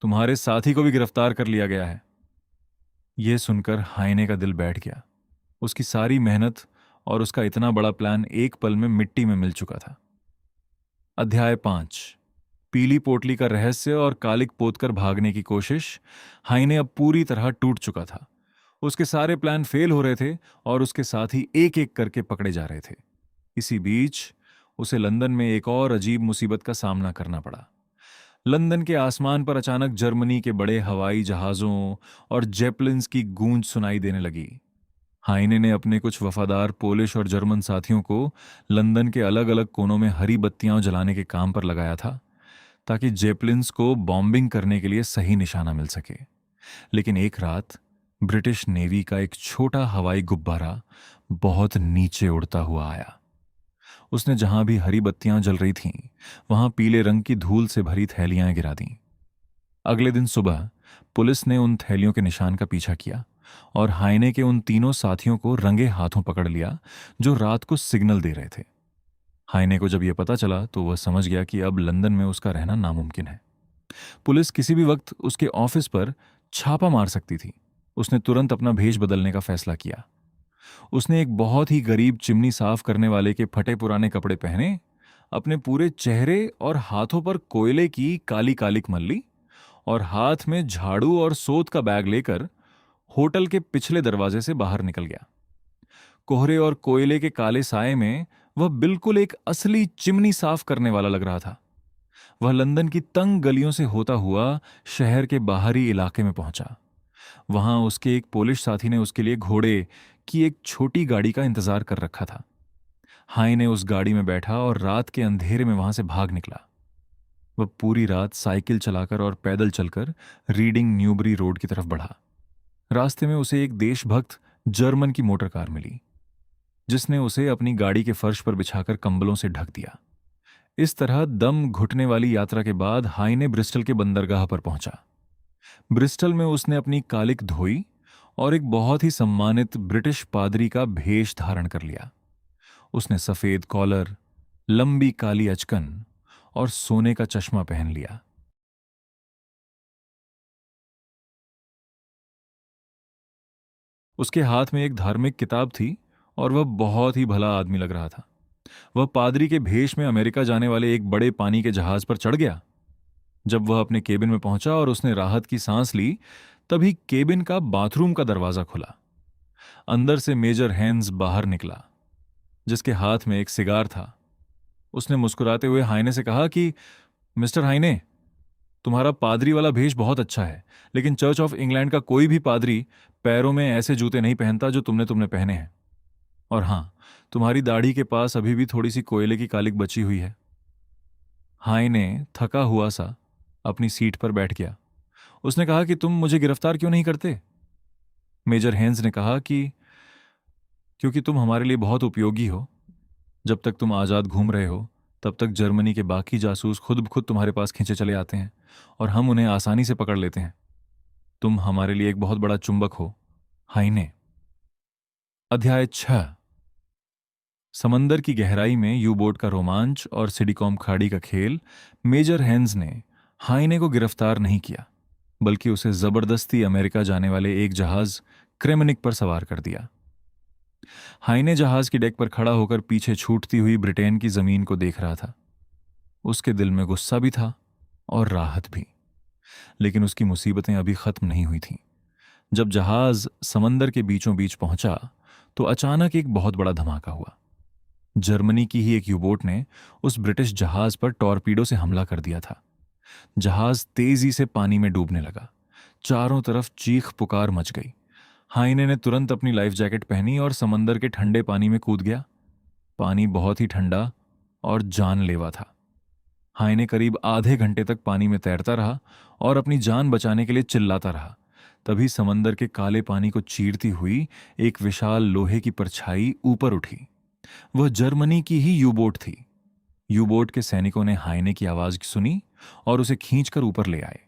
तुम्हारे साथी को भी गिरफ्तार कर लिया गया है। यह सुनकर हाइने का दिल बैठ गया। उसकी सारी मेहनत और उसका इतना बड़ा प्लान एक पल में मिट्टी में मिल चुका था। अध्याय 5। पीली पोटली का रहस्य और कालिक पोतकर भागने की कोशिश। हाइने अब पूरी तरह टूट चुका था। उसके सारे प्लान फेल हो रहे थे और उसके साथी एक एक करके पकड़े जा रहे थे। इसी बीच उसे लंदन में एक और अजीब मुसीबत का सामना करना पड़ा। लंदन के आसमान पर अचानक जर्मनी के बड़े हवाई जहाजों और जेपलिन्स की गूंज सुनाई देने लगी। हाइने ने अपने कुछ वफादार पोलिश और जर्मन साथियों को लंदन के अलग अलग कोनों में हरी बत्तियां जलाने के काम पर लगाया था, ताकि जेपलिन्स को बॉम्बिंग करने के लिए सही निशाना मिल सके। लेकिन एक रात ब्रिटिश नेवी का एक छोटा हवाई गुब्बारा बहुत नीचे उड़ता हुआ आया। उसने जहां भी हरी बत्तियां जल रही थीं, वहां पीले रंग की धूल से भरी थैलियां गिरा दीं। अगले दिन सुबह पुलिस ने उन थैलियों के निशान का पीछा किया और हाइने के उन तीनों साथियों को रंगे हाथों पकड़ लिया, जो रात को सिग्नल दे रहे थे। हाइने को जब यह पता चला तो वह समझ गया कि अब लंदन में उसका रहना नामुमकिन है। पुलिस किसी भी वक्त उसके ऑफिस पर छापा मार सकती थी। उसने तुरंत अपना भेष बदलने का फैसला किया। उसने एक बहुत ही गरीब चिमनी साफ करने वाले के फटे पुराने कपड़े पहने, अपने पूरे चेहरे और हाथों पर कोयले की काली कालिक मल्ली और हाथ में झाड़ू और सोत का बैग लेकर होटल के पिछले दरवाजे से बाहर निकल गया। कोहरे और कोयले के काले साए में वह बिल्कुल एक असली चिमनी साफ करने वाला लग रहा था। वह लंदन की तंग गलियों से होता हुआ शहर के बाहरी इलाके में पहुंचा। वहां उसके एक पोलिश साथी ने उसके लिए घोड़े की एक छोटी गाड़ी का इंतजार कर रखा था। हाय ने उस गाड़ी में बैठा और रात के अंधेरे में वहां से भाग निकला। वह पूरी रात साइकिल चलाकर और पैदल चलकर रीडिंग न्यूबरी रोड की तरफ बढ़ा। रास्ते में उसे एक देशभक्त जर्मन की मोटर कार मिली, जिसने उसे अपनी गाड़ी के फर्श पर बिछाकर कंबलों से ढक दिया। इस तरह दम घुटने वाली यात्रा के बाद हाय ने ब्रिस्टल के बंदरगाह पर पहुंचा। ब्रिस्टल में उसने अपनी कालिक धोई और एक बहुत ही सम्मानित ब्रिटिश पादरी का भेष धारण कर लिया। उसने सफेद कॉलर, लंबी काली अचकन और सोने का चश्मा पहन लिया। उसके हाथ में एक धार्मिक किताब थी और वह बहुत ही भला आदमी लग रहा था। वह पादरी के भेष में अमेरिका जाने वाले एक बड़े पानी के जहाज पर चढ़ गया। जब वह अपने केबिन में पहुंचा और उसने राहत की सांस ली, तभी केबिन का बाथरूम का दरवाजा खुला। अंदर से मेजर हेन्स बाहर निकला, जिसके हाथ में एक सिगार था। उसने मुस्कुराते हुए हाइने से कहा कि मिस्टर हाइने, तुम्हारा पादरी वाला भेष बहुत अच्छा है, लेकिन चर्च ऑफ इंग्लैंड का कोई भी पादरी पैरों में ऐसे जूते नहीं पहनता जो तुमने पहने हैं। और हां, तुम्हारी दाढ़ी के पास अभी भी थोड़ी सी कोयले की कालिक बची हुई है। हाइने थका हुआ सा अपनी सीट पर बैठ गया। उसने कहा कि तुम मुझे गिरफ्तार क्यों नहीं करते? मेजर हेन्स ने कहा कि क्योंकि तुम हमारे लिए बहुत उपयोगी हो। जब तक तुम आज़ाद घूम रहे हो, तब तक जर्मनी के बाकी जासूस खुद ब खुद तुम्हारे पास खींचे चले आते हैं और हम उन्हें आसानी से पकड़ लेते हैं। तुम हमारे लिए एक बहुत बड़ा चुंबक हो, हाइने। अध्याय 6। समंदर की गहराई में यू बोट का रोमांच और सिडिकॉम खाड़ी का खेल। मेजर हेन्स ने हाइने को गिरफ्तार नहीं किया, बल्कि उसे जबरदस्ती अमेरिका जाने वाले एक जहाज क्रेमनिक पर सवार कर दिया। हाइने जहाज की डेक पर खड़ा होकर पीछे छूटती हुई ब्रिटेन की जमीन को देख रहा था। उसके दिल में गुस्सा भी था और राहत भी, लेकिन उसकी मुसीबतें अभी खत्म नहीं हुई थीं। जब जहाज समंदर के बीचों बीच पहुंचा, तो अचानक एक बहुत बड़ा धमाका हुआ। जर्मनी की ही एक यूबोट ने उस ब्रिटिश जहाज पर टॉर्पीडो से हमला कर दिया था। जहाज तेजी से पानी में डूबने लगा। चारों तरफ चीख पुकार मच गई। हाइने ने तुरंत अपनी लाइफ जैकेट पहनी और समंदर के ठंडे पानी में कूद गया। पानी बहुत ही ठंडा और जानलेवा था। हाइने करीब आधे घंटे तक पानी में तैरता रहा और अपनी जान बचाने के लिए चिल्लाता रहा। तभी समंदर के काले पानी को चीरती हुई एक विशाल लोहे की परछाई ऊपर उठी। वह जर्मनी की ही यूबोट थी। यूबोट के सैनिकों ने हाइने की आवाज सुनी और उसे खींचकर ऊपर ले आए।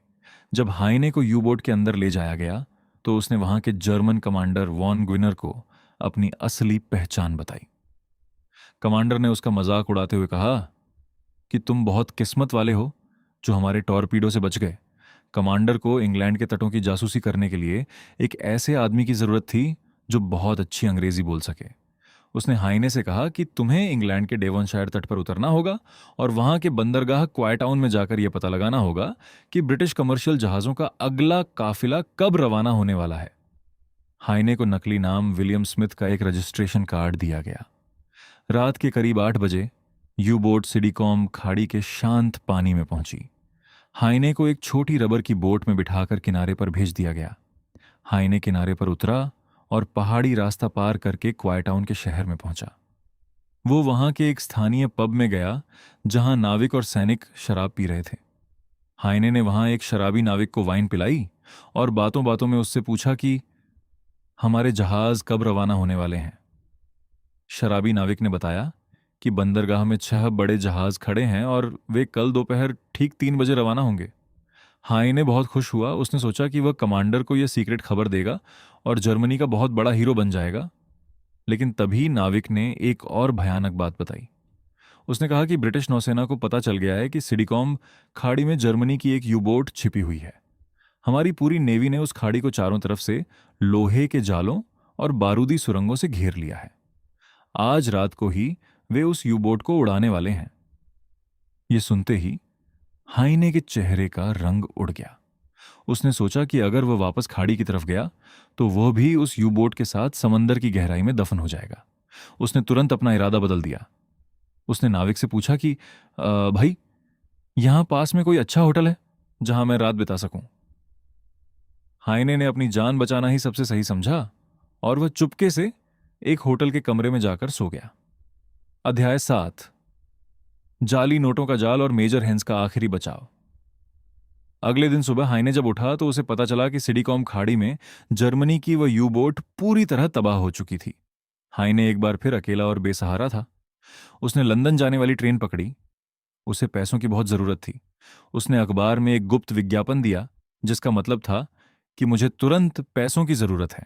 जब हाइने को यूबोट के अंदर ले जाया गया, तो उसने वहां के जर्मन कमांडर वॉन ग्विनर को अपनी असली पहचान बताई। कमांडर ने उसका मजाक उड़ाते हुए कहा कि तुम बहुत किस्मत वाले हो जो हमारे टॉर्पीडो से बच गए। कमांडर को इंग्लैंड के तटों की जासूसी करने के लिए एक ऐसे आदमी की जरूरत थी जो बहुत अच्छी अंग्रेजी बोल सके। उसने हाइने से कहा कि तुम्हें इंग्लैंड के डेवनशायर तट पर उतरना होगा और वहां के बंदरगाह क्वायटाउन में जाकर यह पता लगाना होगा कि ब्रिटिश कमर्शियल जहाजों का अगला काफिला कब रवाना होने वाला है। हाइने को नकली नाम विलियम स्मिथ का एक रजिस्ट्रेशन कार्ड दिया गया। रात के करीब 8 बजे यू बोट सिडिकॉम खाड़ी के शांत पानी में पहुंची। हाइने को एक छोटी रबर की बोट में बिठाकर किनारे पर भेज दिया गया। हाइने किनारे पर उतरा और पहाड़ी रास्ता पार करके क्वायटाउन के शहर में पहुंचा। वो वहां के एक स्थानीय पब में गया जहां नाविक और सैनिक शराब पी रहे थे। हाइने ने वहां एक शराबी नाविक को वाइन पिलाई और बातों बातों में उससे पूछा कि हमारे जहाज कब रवाना होने वाले हैं। शराबी नाविक ने बताया कि बंदरगाह में 6 बड़े जहाज खड़े हैं और वे कल दोपहर ठीक 3 बजे रवाना होंगे। हाइने बहुत खुश हुआ। उसने सोचा कि वह कमांडर को यह सीक्रेट खबर देगा और जर्मनी का बहुत बड़ा हीरो बन जाएगा। लेकिन तभी नाविक ने एक और भयानक बात बताई। उसने कहा कि ब्रिटिश नौसेना को पता चल गया है कि सिडिकॉम खाड़ी में जर्मनी की एक यूबोट छिपी हुई है। हमारी पूरी नेवी ने उस खाड़ी को चारों तरफ से लोहे के जालों और बारूदी सुरंगों से घेर लिया है। आज रात को ही वे उस यू बोट को उड़ाने वाले हैं। ये सुनते ही हाइने के चेहरे का रंग उड़ गया। उसने सोचा कि अगर वह वापस खाड़ी की तरफ गया तो वह भी उस यू बोट के साथ समंदर की गहराई में दफन हो जाएगा। उसने तुरंत अपना इरादा बदल दिया। उसने नाविक से पूछा कि भाई, यहां पास में कोई अच्छा होटल है जहां मैं रात बिता सकूं?" हाइने ने अपनी जान बचाना ही सबसे सही समझा और वह चुपके से एक होटल के कमरे में जाकर सो गया। अध्याय 7, जाली नोटों का जाल और मेजर हेंस का आखिरी बचाव। अगले दिन सुबह हाइने जब उठा तो उसे पता चला कि सिडिकॉम खाड़ी में जर्मनी की वह यू बोट पूरी तरह तबाह हो चुकी थी। हाइने एक बार फिर अकेला और बेसहारा था। उसने लंदन जाने वाली ट्रेन पकड़ी। उसे पैसों की बहुत जरूरत थी। उसने अखबार में एक गुप्त विज्ञापन दिया जिसका मतलब था कि मुझे तुरंत पैसों की जरूरत है।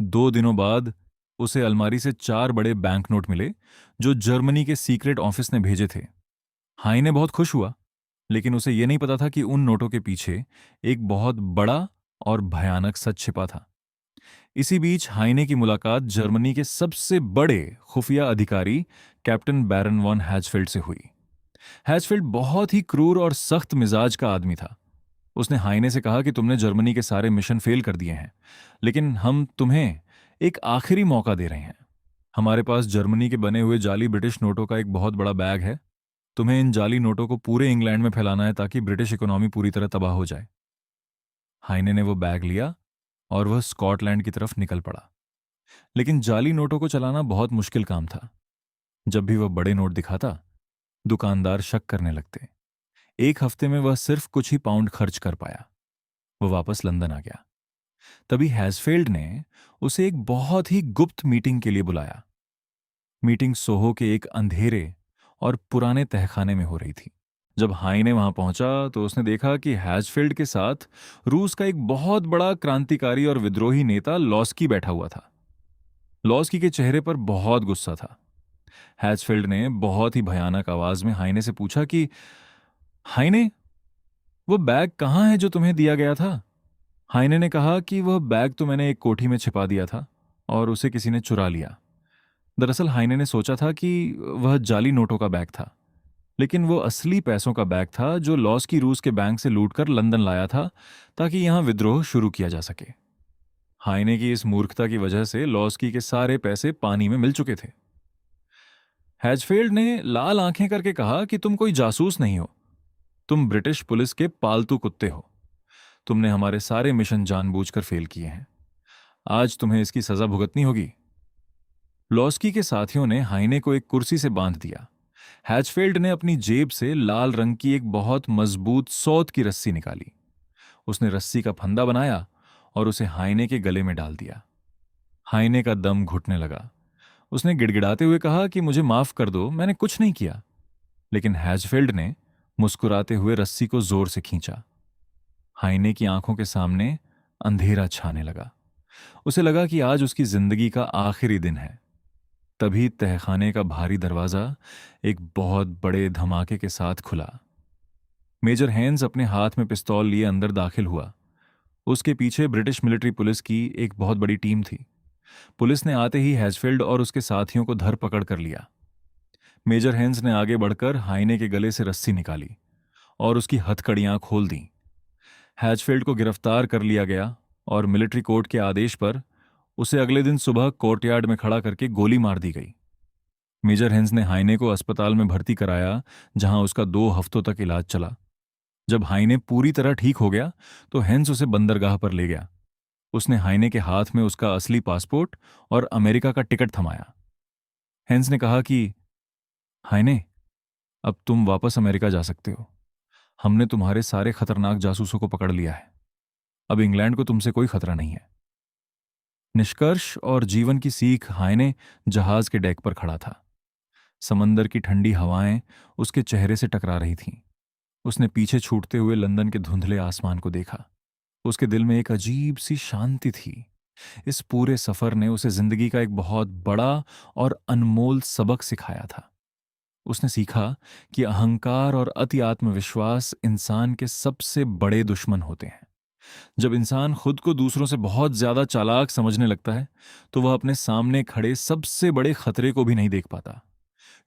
2 दिनों बाद उसे अलमारी से 4 बड़े बैंक नोट मिले जो जर्मनी के सीक्रेट ऑफिस ने भेजे थे। हाइने बहुत खुश हुआ, लेकिन उसे यह नहीं पता था कि उन नोटों के पीछे एक बहुत बड़ा और भयानक सच छिपा था। इसी बीच हाइने की मुलाकात जर्मनी के सबसे बड़े खुफिया अधिकारी कैप्टन बैरन वॉन हैचफील्ड से हुई। हैचफील्ड बहुत ही क्रूर और सख्त मिजाज का आदमी था। उसने हाइने से कहा कि तुमने जर्मनी के सारे मिशन फेल कर दिए हैं, लेकिन हम तुम्हें एक आखिरी मौका दे रहे हैं। हमारे पास जर्मनी के बने हुए जाली ब्रिटिश नोटों का एक बहुत बड़ा बैग है। तुम्हें इन जाली नोटों को पूरे इंग्लैंड में फैलाना है ताकि ब्रिटिश इकोनॉमी पूरी तरह तबाह हो जाए। हाइने ने वो बैग लिया और वह स्कॉटलैंड की तरफ निकल पड़ा। लेकिन जाली नोटों को चलाना बहुत मुश्किल काम था। जब भी वह बड़े नोट दिखाता, दुकानदार शक करने लगते। एक हफ्ते में वह सिर्फ कुछ ही पाउंड खर्च कर पाया। वह वापस लंदन आ गया। तभी हैजफील्ड ने उसे एक बहुत ही गुप्त मीटिंग के लिए बुलाया। मीटिंग सोहो के एक अंधेरे और पुराने तहखाने में हो रही थी। जब हाइने वहां पहुंचा तो उसने देखा कि हैजफील्ड के साथ रूस का एक बहुत बड़ा क्रांतिकारी और विद्रोही नेता लॉस्की बैठा हुआ था। लॉस्की के चेहरे पर बहुत गुस्सा था। हैजफील्ड ने बहुत ही भयानक आवाज में हाइने से पूछा कि हाइने, वो बैग कहाँ है जो तुम्हें दिया गया था? हाइने ने कहा कि वह बैग तो मैंने एक कोठी में छिपा दिया था और उसे किसी ने चुरा लिया। दरअसल हाइने ने सोचा था कि वह जाली नोटों का बैग था, लेकिन वो असली पैसों का बैग था जो लॉस्की रूस के बैंक से लूटकर लंदन लाया था ताकि यहां विद्रोह शुरू किया जा सके। हाइने की इस मूर्खता की वजह से लॉस्की के सारे पैसे पानी में मिल चुके थे। हैजफील्ड ने लाल आंखें करके कहा कि तुम कोई जासूस नहीं हो। तुम ब्रिटिश पुलिस के पालतू कुत्ते हो। तुमने हमारे सारे मिशन जानबूझकर फेल किए हैं। आज तुम्हें इसकी सजा भुगतनी होगी। लॉस्की के साथियों ने हाइने को एक कुर्सी से बांध दिया। हैचफील्ड ने अपनी जेब से लाल रंग की एक बहुत मजबूत सौत की रस्सी निकाली। उसने रस्सी का फंदा बनाया और उसे हाइने के गले में डाल दिया। हाइने का दम घुटने लगा। उसने गिड़गिड़ाते हुए कहा कि मुझे माफ कर दो, मैंने कुछ नहीं किया। लेकिन हैजफील्ड ने मुस्कुराते हुए रस्सी को जोर से खींचा। हाइने की आंखों के सामने अंधेरा छाने लगा। उसे लगा कि आज उसकी जिंदगी का आखिरी दिन है। तभी तहखाने का भारी दरवाजा एक बहुत बड़े धमाके के साथ खुला। मेजर हेन्स अपने हाथ में पिस्तौल लिए अंदर दाखिल हुआ। उसके पीछे ब्रिटिश मिलिट्री पुलिस की एक बहुत बड़ी टीम थी। पुलिस ने आते ही हैजफील्ड और उसके साथियों को धर पकड़ कर लिया। मेजर हेन्स ने आगे बढ़कर हाइने के गले से रस्सी निकाली और उसकी हथकड़ियां खोल दी। हैजफील्ड को गिरफ्तार कर लिया गया और मिलिट्री कोर्ट के आदेश पर उसे अगले दिन सुबह कोर्टयार्ड में खड़ा करके गोली मार दी गई। मेजर हेन्स ने हाइने को अस्पताल में भर्ती कराया, जहां उसका 2 हफ्तों तक इलाज चला। जब हाइने पूरी तरह ठीक हो गया तो हेन्स उसे बंदरगाह पर ले गया। उसने हाइने के हाथ में उसका असली पासपोर्ट और अमेरिका का टिकट थमाया। हेन्स ने कहा कि हाइने, अब तुम वापस अमेरिका जा सकते हो। हमने तुम्हारे सारे खतरनाक जासूसों को पकड़ लिया है। अब इंग्लैंड को तुमसे कोई खतरा नहीं है। निष्कर्ष और जीवन की सीख हाइने जहाज के डेक पर खड़ा था। समंदर की ठंडी हवाएं उसके चेहरे से टकरा रही थीं। उसने पीछे छूटते हुए लंदन के धुंधले आसमान को देखा। उसके दिल में एक अजीब सी शांति थी। इस पूरे सफर ने उसे जिंदगी का एक बहुत बड़ा और अनमोल सबक सिखाया था। उसने सीखा कि अहंकार और अति आत्मविश्वास इंसान के सबसे बड़े दुश्मन होते हैं। जब इंसान खुद को दूसरों से बहुत ज्यादा चालाक समझने लगता है तो वह अपने सामने खड़े सबसे बड़े खतरे को भी नहीं देख पाता।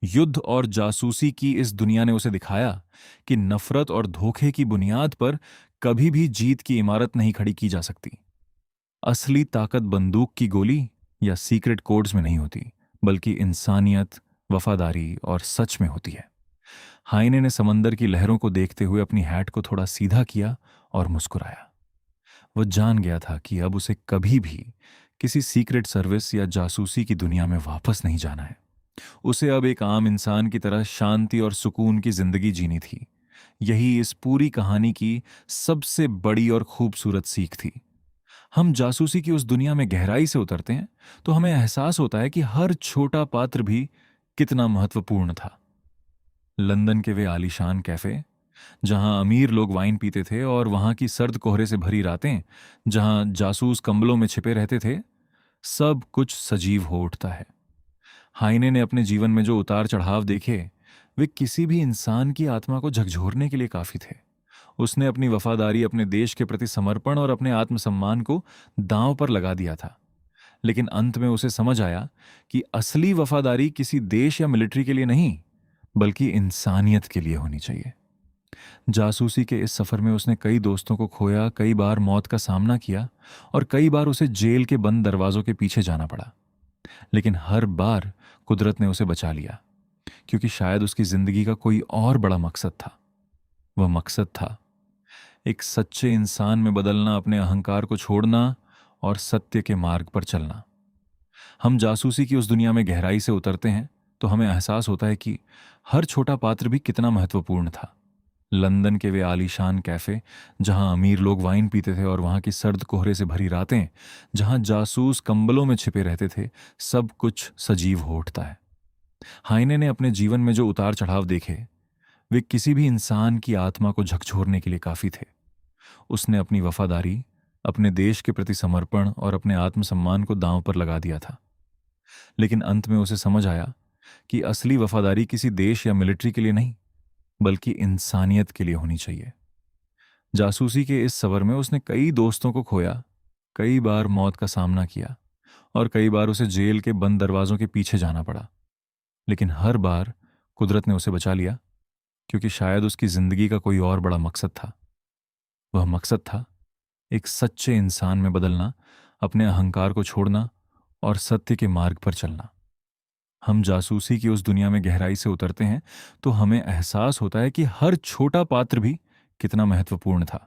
युद्ध और जासूसी की इस दुनिया ने उसे दिखाया कि नफरत और धोखे की बुनियाद पर कभी भी जीत की इमारत नहीं खड़ी की जा सकती। असली ताकत बंदूक की गोली या सीक्रेट कोड्स में नहीं होती, बल्कि इंसानियत, वफादारी और सच में होती है। हाइने ने समंदर की लहरों को देखते हुए अपनी हैट को थोड़ा सीधा किया और मुस्कुराया। वह जान गया था कि अब उसे कभी भी किसी सीक्रेट सर्विस या जासूसी की दुनिया में वापस नहीं जाना है। उसे अब एक आम इंसान की तरह शांति और सुकून की जिंदगी जीनी थी। यही इस पूरी कहानी की सबसे बड़ी और खूबसूरत सीख थी। हम जासूसी की उस दुनिया में गहराई से उतरते हैं तो हमें एहसास होता है कि हर छोटा पात्र भी कितना महत्वपूर्ण था। लंदन के वे आलीशान कैफे, जहां अमीर लोग वाइन पीते थे, और वहां की सर्द कोहरे से भरी रातें जहां जासूस कंबलों में छिपे रहते थे, सब कुछ सजीव हो उठता है। हाइने ने अपने जीवन में जो उतार चढ़ाव देखे, वे किसी भी इंसान की आत्मा को झकझोरने के लिए काफी थे। उसने अपनी वफादारी, अपने देश के प्रति समर्पण और अपने आत्मसम्मान को दांव पर लगा दिया था। लेकिन अंत में उसे समझ आया कि असली वफादारी किसी देश या मिलिट्री के लिए नहीं, बल्कि इंसानियत के लिए होनी चाहिए। जासूसी के इस सफर में उसने कई दोस्तों को खोया, कई बार मौत का सामना किया, और कई बार उसे जेल के बंद दरवाजों के पीछे जाना पड़ा। लेकिन हर बार कुदरत ने उसे बचा लिया, क्योंकि शायद उसकी जिंदगी का कोई और बड़ा मकसद था। वह मकसद था एक सच्चे इंसान में बदलना, अपने अहंकार को छोड़ना और सत्य के मार्ग पर चलना। हम जासूसी की उस दुनिया में गहराई से उतरते हैं तो हमें एहसास होता है कि हर छोटा पात्र भी कितना महत्वपूर्ण था। लंदन के वे आलीशान कैफे, जहां अमीर लोग वाइन पीते थे, और वहां की सर्द कोहरे से भरी रातें जहां जासूस कंबलों में छिपे रहते थे, सब कुछ सजीव हो उठता है। हाइने ने अपने जीवन में जो उतार चढ़ाव देखे, वे किसी भी इंसान की आत्मा को झकझोरने के लिए काफी थे। उसने अपनी वफादारी, अपने देश के प्रति समर्पण और अपने आत्मसम्मान को दांव पर लगा दिया था। लेकिन अंत में उसे समझ आया कि असली वफादारी किसी देश या मिलिट्री के लिए नहीं, बल्कि इंसानियत के लिए होनी चाहिए। जासूसी के इस सफर में उसने कई दोस्तों को खोया, कई बार मौत का सामना किया, और कई बार उसे जेल के बंद दरवाजों के पीछे जाना पड़ा। लेकिन हर बार कुदरत ने उसे बचा लिया, क्योंकि शायद उसकी जिंदगी का कोई और बड़ा मकसद था। वह मकसद था एक सच्चे इंसान में बदलना, अपने अहंकार को छोड़ना और सत्य के मार्ग पर चलना। हम जासूसी की उस दुनिया में गहराई से उतरते हैं तो हमें एहसास होता है कि हर छोटा पात्र भी कितना महत्वपूर्ण था।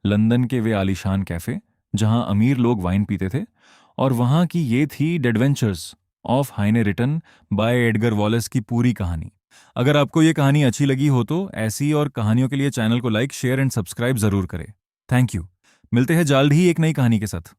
लंदन के वे आलीशान कैफे, जहां अमीर लोग वाइन पीते थे, और वहां की ये थी adventures of Heine, written by Edgar Wallace की पूरी कहानी। अगर आपको ये कहानी अच्छी लगी हो तो ऐसी और कहानियों के लिए चैनल को लाइक, शेयर एंड सब्सक्राइब जरूर करें। Thank you. मिलते हैं जल्द ही एक नई कहानी के साथ।